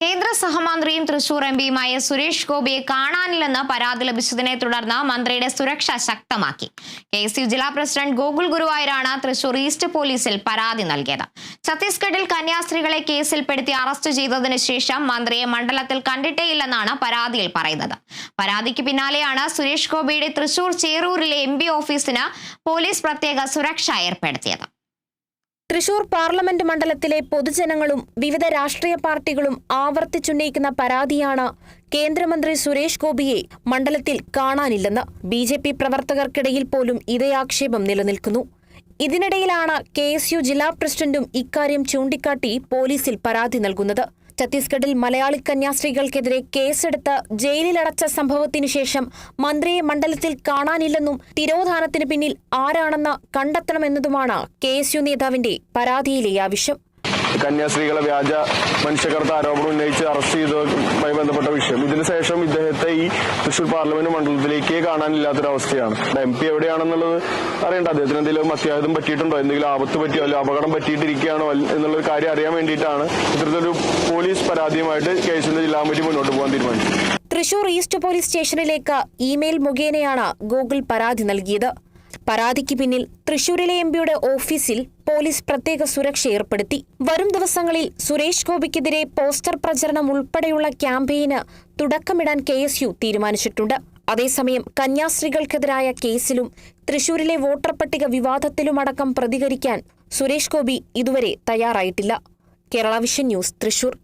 കേന്ദ്ര സഹമന്ത്രിയും തൃശൂർ എംപിയുമായ സുരേഷ് ഗോപിയെ കാണാനില്ലെന്ന് പരാതി ലഭിച്ചതിനെ തുടർന്ന് മന്ത്രിയുടെ സുരക്ഷ ശക്തമാക്കി. KSU ജില്ലാ പ്രസിഡന്റ് ഗോകുൽ ഗുരുവായൂരാണ് തൃശൂർ ഈസ്റ്റ് പോലീസിൽ പരാതി നൽകിയത്. ഛത്തീസ്ഗഡിൽ കന്യാസ്ത്രീകളെ കേസിൽപ്പെടുത്തി അറസ്റ്റ് ചെയ്തതിനു ശേഷം മന്ത്രിയെ മണ്ഡലത്തിൽ കണ്ടിട്ടേയില്ലെന്നാണ് പരാതിയിൽ പറയുന്നത്. പരാതിക്ക് പിന്നാലെയാണ് സുരേഷ് ഗോപിയുടെ തൃശൂർ ചേറൂരിലെ MP ഓഫീസിന് പോലീസ് പ്രത്യേക സുരക്ഷ ഏർപ്പെടുത്തിയത്. തൃശൂർ പാർലമെന്റ് മണ്ഡലത്തിലെ പൊതുജനങ്ങളും വിവിധ രാഷ്ട്രീയ പാർട്ടികളും ആവർത്തിച്ചുന്നയിക്കുന്ന പരാതിയാണ് കേന്ദ്രമന്ത്രി സുരേഷ് ഗോപിയെ മണ്ഡലത്തിൽ കാണാനില്ലെന്ന്. BJP പ്രവർത്തകർക്കിടയിൽ പോലും ഇതേ ആക്ഷേപം നിലനിൽക്കുന്നു. ഇതിനിടയിലാണ് KSU ജില്ലാ പ്രസിഡന്റും ഇക്കാര്യം ചൂണ്ടിക്കാട്ടി പോലീസിൽ പരാതി നൽകുന്നത്. ഛത്തീസ്ഗഡിൽ മലയാളി കന്യാസ്ത്രീകൾക്കെതിരെ കേസെടുത്ത് ജയിലിലടച്ച സംഭവത്തിനു ശേഷം മന്ത്രിയെ മണ്ഡലത്തിൽ കാണാനില്ലെന്നും തിരോധാനത്തിന് പിന്നിൽ ആരാണെന്ന് കണ്ടെത്തണമെന്നതുമാണ് KSU നേതാവിന്റെ പരാതിയിലെ ആവശ്യം. കന്യാസ്ത്രീകളെ വ്യാജ മനുഷ്യകടത്ത് ആരോപണം ഉന്നയിച്ച് അറസ്റ്റ് ചെയ്തതുമായി ബന്ധപ്പെട്ട വിഷയം. ഇതിനുശേഷം ഇദ്ദേഹത്തെ ഈ തൃശൂർ പാർലമെന്റ് മണ്ഡലത്തിലേക്ക് കാണാനില്ലാത്തൊരവസ്ഥയാണ്. MP എവിടെയാണെന്നുള്ളത് അറിയേണ്ട. അദ്ദേഹത്തിന് എന്തെങ്കിലും അത്യാഹിതം പറ്റിയിട്ടുണ്ടോ, എന്തെങ്കിലും ആപത്ത് പറ്റിയോ, അല്ലെങ്കിൽ അപകടം പറ്റിയിട്ടിരിക്കുകയാണോ എന്നുള്ളൊരു കാര്യം അറിയാൻ വേണ്ടിയിട്ടാണ് ഇത്തരത്തിലൊരു പോലീസ് പരാതിയുമായിട്ട് KSU ജില്ലാ കമ്മിറ്റി മുന്നോട്ട് പോകാൻ തീരുമാനിച്ചത്. തൃശൂർ ഈസ്റ്റ് പോലീസ് സ്റ്റേഷനിലേക്ക് ഇമെയിൽ മുഖേനയാണ് ഗോകുൽ പരാതി നൽകിയത്. പരാതിക്ക് പിന്നിൽ തൃശൂരിലെ MPയുടെ ഓഫീസിൽ പോലീസ് പ്രത്യേക സുരക്ഷ ഏർപ്പെടുത്തി. വരും ദിവസങ്ങളിൽ സുരേഷ് ഗോപിക്കെതിരെ പോസ്റ്റർ പ്രചരണം ഉൾപ്പെടെയുള്ള ക്യാമ്പയിന് തുടക്കമിടാൻ KSU തീരുമാനിച്ചിട്ടുണ്ട്. അതേസമയം കന്യാസ്ത്രീകൾക്കെതിരായ കേസിലും തൃശൂരിലെ വോട്ടർ പട്ടിക വിവാദത്തിലുമടക്കം പ്രതികരിക്കാൻ സുരേഷ് ഗോപി ഇതുവരെ തയ്യാറായിട്ടില്ല. Kerala vision news, Thrissur.